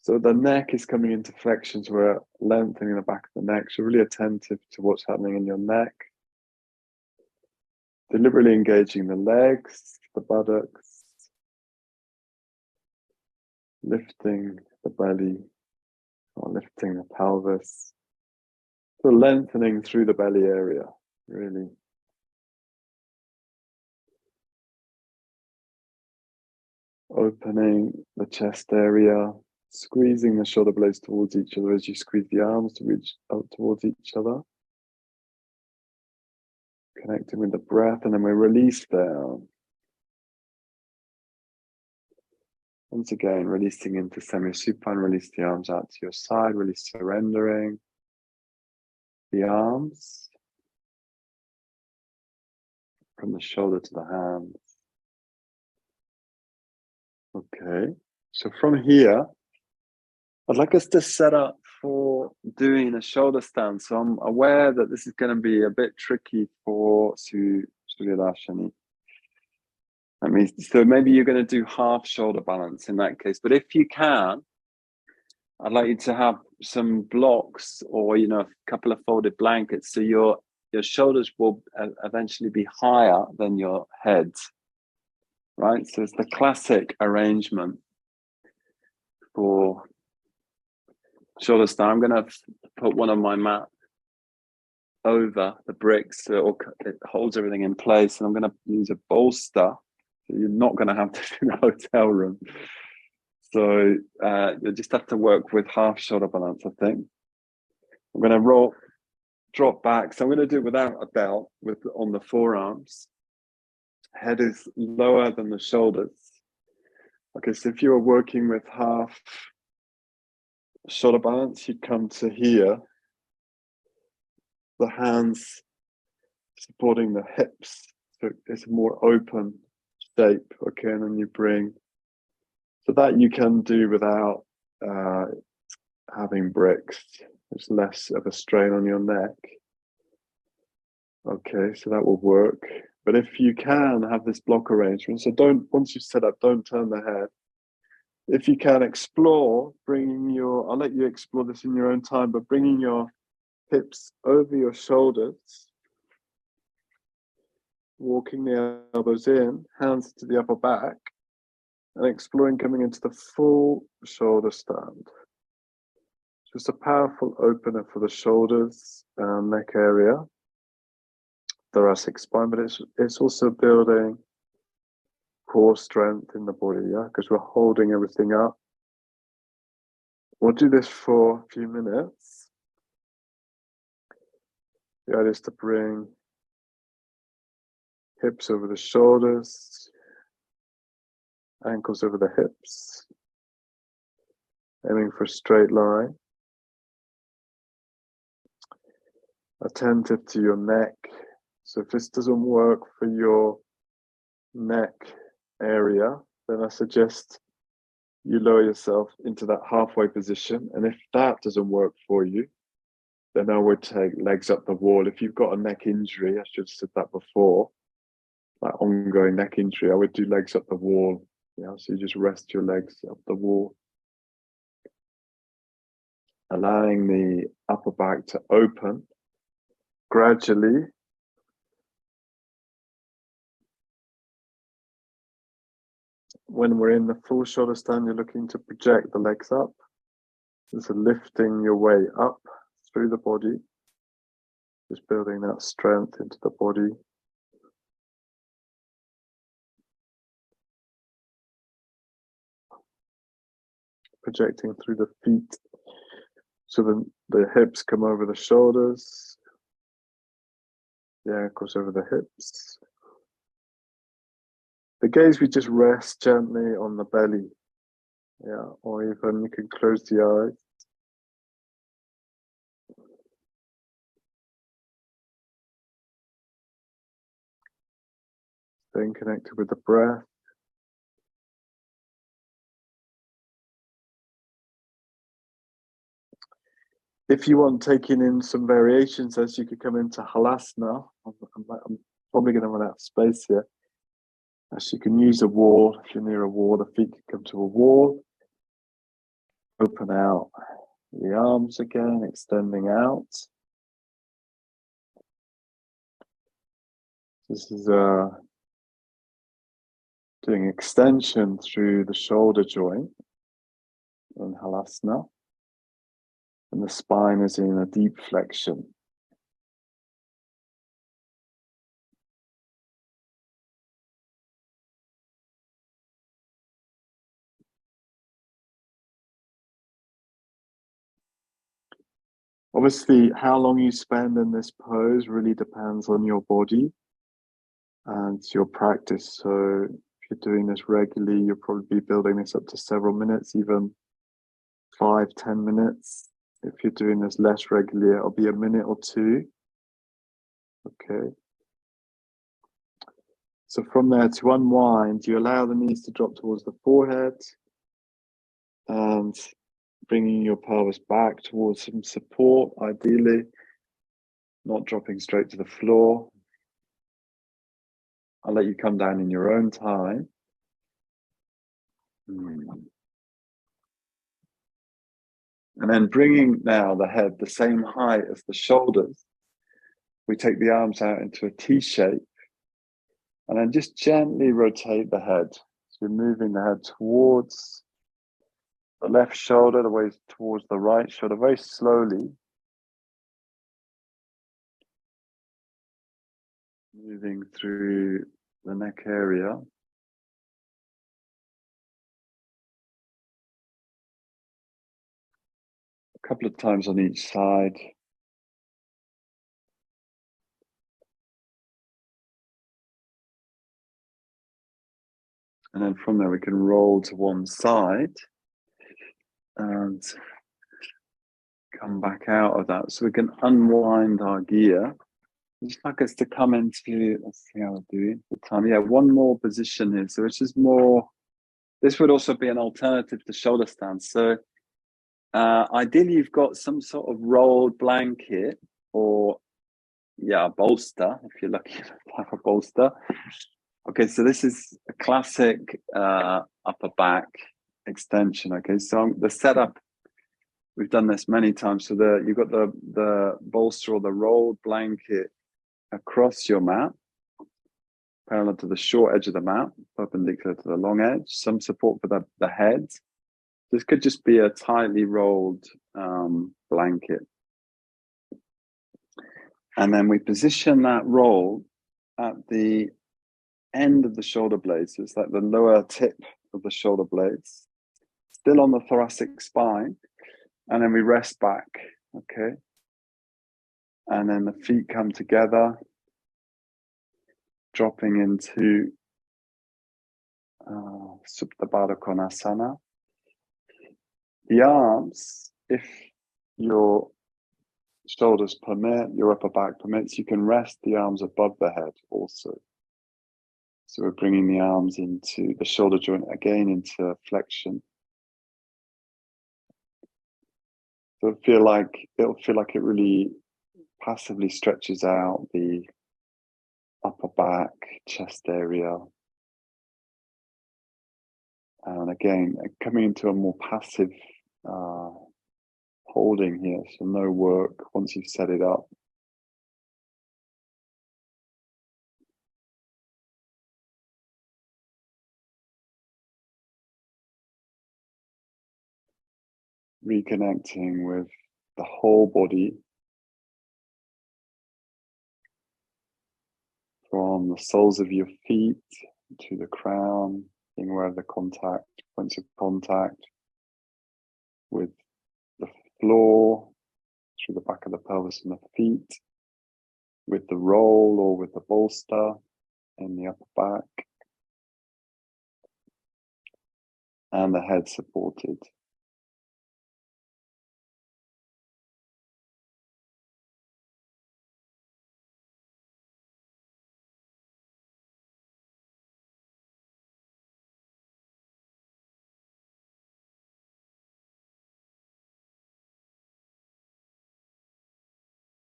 So the neck is coming into flexion, so we're lengthening the back of the neck. So really attentive to what's happening in your neck. Deliberately engaging the legs, the buttocks. Lifting the belly, or lifting the pelvis. So lengthening through the belly area, really. Opening the chest area. Squeezing the shoulder blades towards each other as you squeeze the arms to reach out towards each other. Connecting with the breath, and then we release down. Once again, releasing into semi-supine, release the arms out to your side, release, surrendering the arms from the shoulder to the hands. Okay, so from here, I'd like us to set up for doing a shoulder stand. So I'm aware that this is going to be a bit tricky for Suryadashini. So maybe you're going to do half shoulder balance in that case. But if you can, I'd like you to have some blocks or, a couple of folded blankets. So your shoulders will eventually be higher than your head, right? So it's the classic arrangement for shoulder stand. I'm going to put one of my mat over the bricks so it holds everything in place. And I'm going to use a bolster. So you're not going to have this in a hotel room. So you just have to work with half shoulder balance, I think. I'm going to drop back. So I'm going to do it without a belt on the forearms. Head is lower than the shoulders. Okay, so if you were working with half shoulder balance, you'd come to here. The hands supporting the hips. So it's a more open shape, okay, and then you bring, so that you can do without having bricks. It's less of a strain on your neck. Okay, so that will work. But if you can have this block arrangement, so don't, once you've set up, don't turn the head. If you can explore bringing your, I'll let you explore this in your own time, but bringing your hips over your shoulders, walking the elbows in, hands to the upper back, and exploring coming into the full shoulder stand. Just a powerful opener for the shoulders and neck area, thoracic spine, but it's also building core strength in the body, yeah, because we're holding everything up. We'll do this for a few minutes. The idea is to bring hips over the shoulders, ankles over the hips, aiming for a straight line. Attentive to your neck. So if this doesn't work for your neck area, then I suggest you lower yourself into that halfway position. And if that doesn't work for you, then I would take legs up the wall. If you've got a neck injury, I should have said that before, like ongoing neck injury, I would do legs up the wall. Yeah, so you just rest your legs up the wall. Allowing the upper back to open gradually. When we're in the full shoulder stand, you're looking to project the legs up. So lifting your way up through the body, just building that strength into the body. Projecting through the feet, so the hips come over the shoulders, the ankles over the hips. The gaze, we just rest gently on the belly, yeah, or even you can close the eyes. Staying connected with the breath. If you want taking in some variations, as you could come into Halasana, I'm probably going to run out of space here. As you can use a wall, if you're near a wall, the feet can come to a wall. Open out the arms again, extending out. This is doing extension through the shoulder joint in Halasana. And the spine is in a deep flexion. Obviously, how long you spend in this pose really depends on your body and your practice. So if you're doing this regularly, you'll probably be building this up to several minutes, even 5-10 minutes. If you're doing this less regularly, it'll be a minute or two. Okay. So from there, to unwind, you allow the knees to drop towards the forehead and bringing your pelvis back towards some support, ideally, not dropping straight to the floor. I'll let you come down in your own time. And then bringing now the head the same height as the shoulders, we take the arms out into a T shape and then just gently rotate the head. So we're moving the head towards the left shoulder, the way towards the right shoulder, very slowly. Moving through the neck area. A couple of times on each side. And then from there we can roll to one side and come back out of that. So we can unwind our gear Just like us to come into, let's see how I do the time. Yeah, one more position here. So it's just more, this would also be an alternative to shoulder stands. So ideally you've got some sort of rolled blanket or a bolster, if you're lucky enough to have a bolster. Okay, so this is a classic upper back extension. Okay, so the setup, we've done this many times. So you've got the bolster or the rolled blanket across your mat, parallel to the short edge of the mat, perpendicular to the long edge, some support for the head. This could just be a tightly rolled blanket. And then we position that roll at the end of the shoulder blades. So it's like the lower tip of the shoulder blades, still on the thoracic spine. And then we rest back, okay? And then the feet come together, dropping into Supta Baddha Konasana. The arms, if your shoulders permit, your upper back permits, you can rest the arms above the head also. So we're bringing the arms into the shoulder joint again into flexion. So it'll feel like it really passively stretches out the upper back, chest area. And again, coming into a more passive holding here, so no work once you've set it up. Reconnecting with the whole body, from the soles of your feet to the crown, being aware of the points of contact with the floor, through the back of the pelvis and the feet, with the roll or with the bolster in the upper back, and the head supported.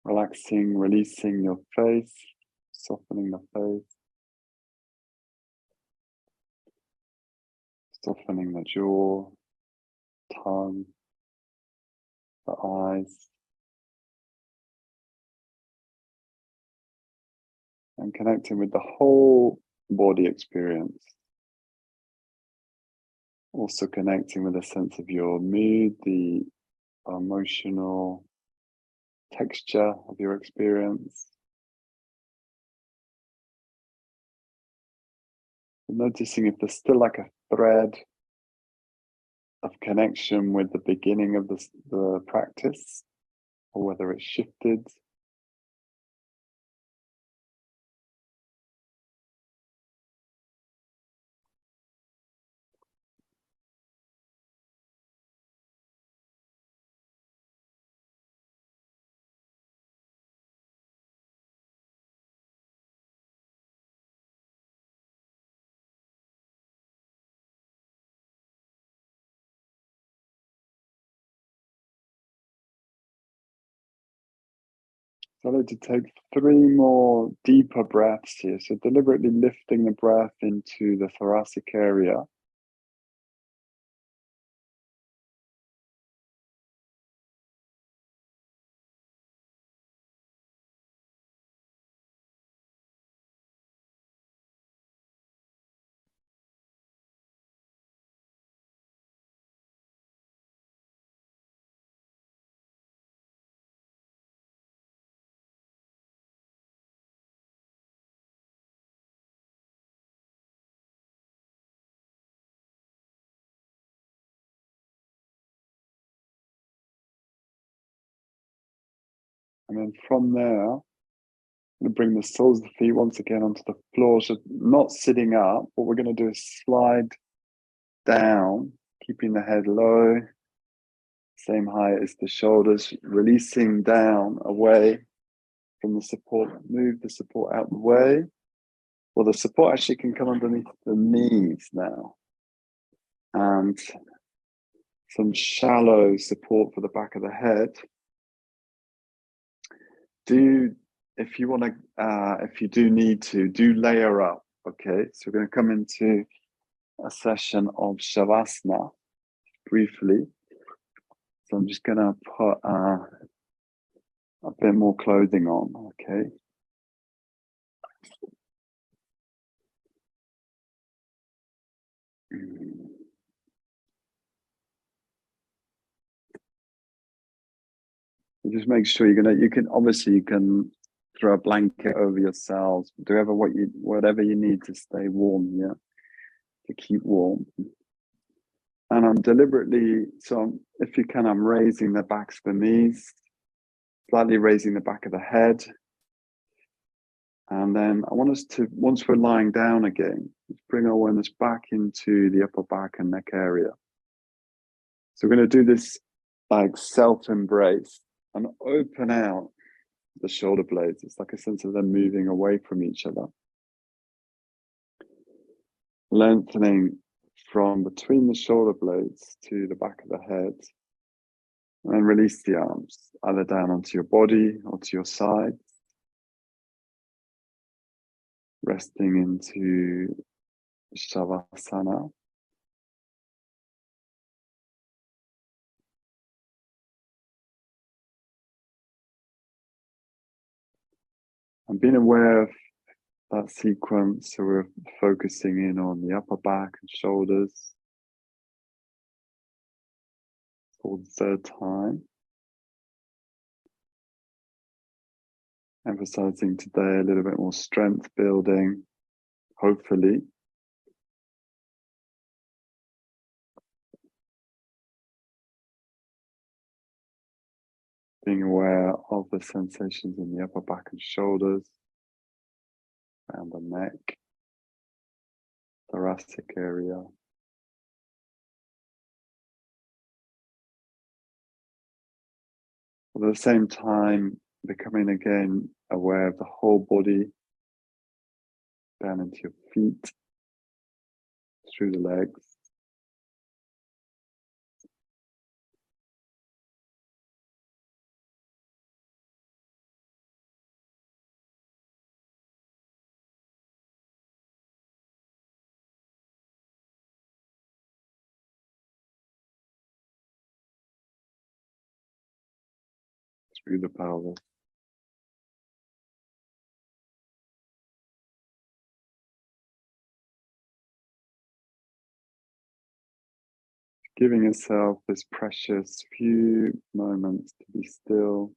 Relaxing, releasing your face, softening the face, softening the jaw, tongue, the eyes, and connecting with the whole body experience. Also connecting with a sense of your mood, the emotional texture of your experience. And noticing if there's still like a thread of connection with the beginning of the practice, or whether it's shifted. So I'd like to take 3 more deeper breaths here. So deliberately lifting the breath into the thoracic area. And then from there, I'm going to bring the soles of the feet once again onto the floor. So not sitting up, what we're going to do is slide down, keeping the head low, same height as the shoulders, releasing down, away, from the support, move the support out the way. Well, the support actually can come underneath the knees now. And some shallow support for the back of the head. If you want to, if you do need to, do layer up. Okay, so we're going to come into a session of Shavasana briefly. So I'm just going to put a bit more clothing on. Okay. Just make sure you can throw a blanket over yourselves, do whatever you need to stay warm, yeah, to keep warm. And I'm deliberately, so if you can, I'm raising the backs of the knees, slightly raising the back of the head. And then I want us to, once we're lying down again, let's bring our awareness back into the upper back and neck area. So we're going to do this like self-embrace and open out the shoulder blades. It's like a sense of them moving away from each other. Lengthening from between the shoulder blades to the back of the head. And then release the arms, either down onto your body or to your side. Resting into Shavasana. And being aware of that sequence, so we're focusing in on the upper back and shoulders for the third time. Emphasizing today a little bit more strength building, hopefully. Being aware of the sensations in the upper back and shoulders, around the neck, thoracic area. At the same time, becoming again aware of the whole body, down into your feet, through the legs. Through the pelvis. Giving yourself this precious few moments to be still.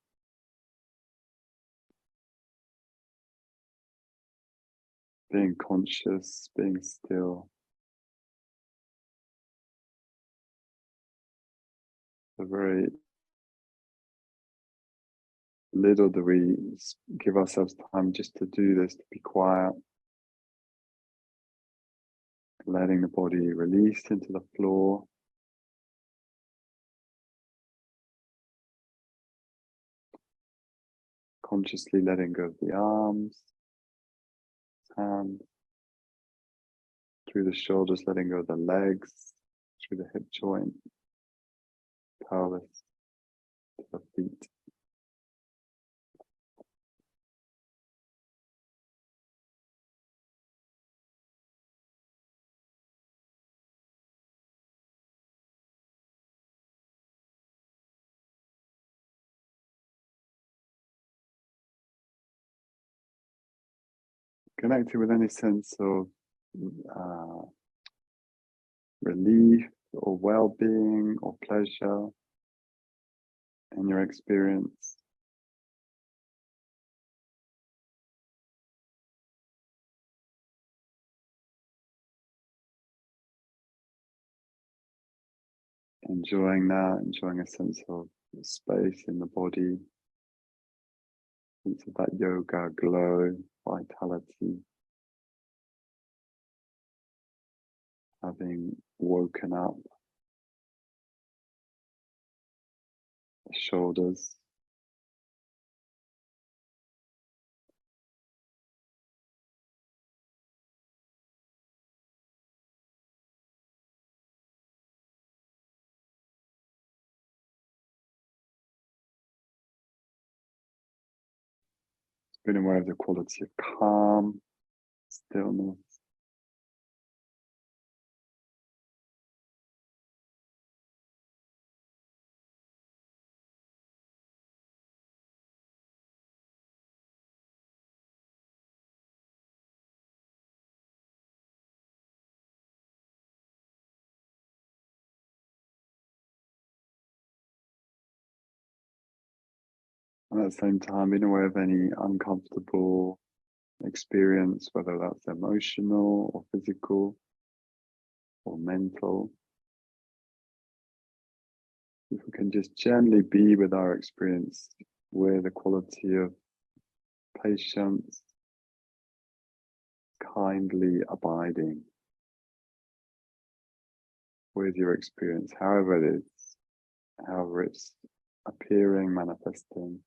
Being conscious, being still. So very little do we give ourselves time just to do this, to be quiet. Letting the body release into the floor. Consciously letting go of the arms, hands, through the shoulders, letting go of the legs, through the hip joint, pelvis, to the feet. Connecting with any sense of relief or well-being or pleasure in your experience. Enjoying that, enjoying a sense of space in the body, sense of that yoga glow, vitality, having woken up the shoulders, Being aware of the quality of calm, stillness. And at the same time, being aware of any uncomfortable experience, whether that's emotional or physical or mental. If we can just gently be with our experience with a quality of patience, kindly abiding with your experience, however it is, however it's appearing, manifesting.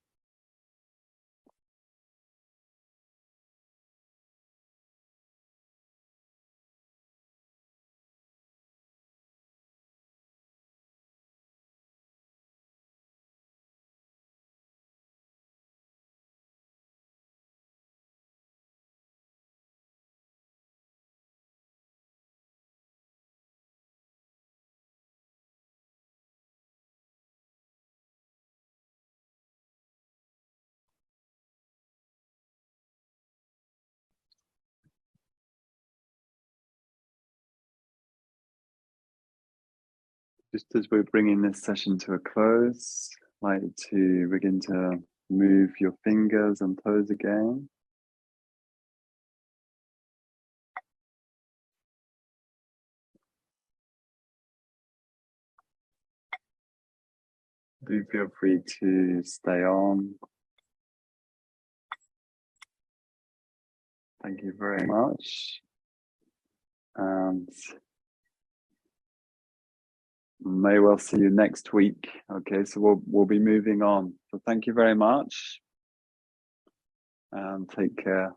Just as we're bringing this session to a close, I'd like to begin to move your fingers and toes again. Do feel free to stay on. Thank you very much. And may well see you next week. Okay, so we'll be moving on. So thank you very much. And take care.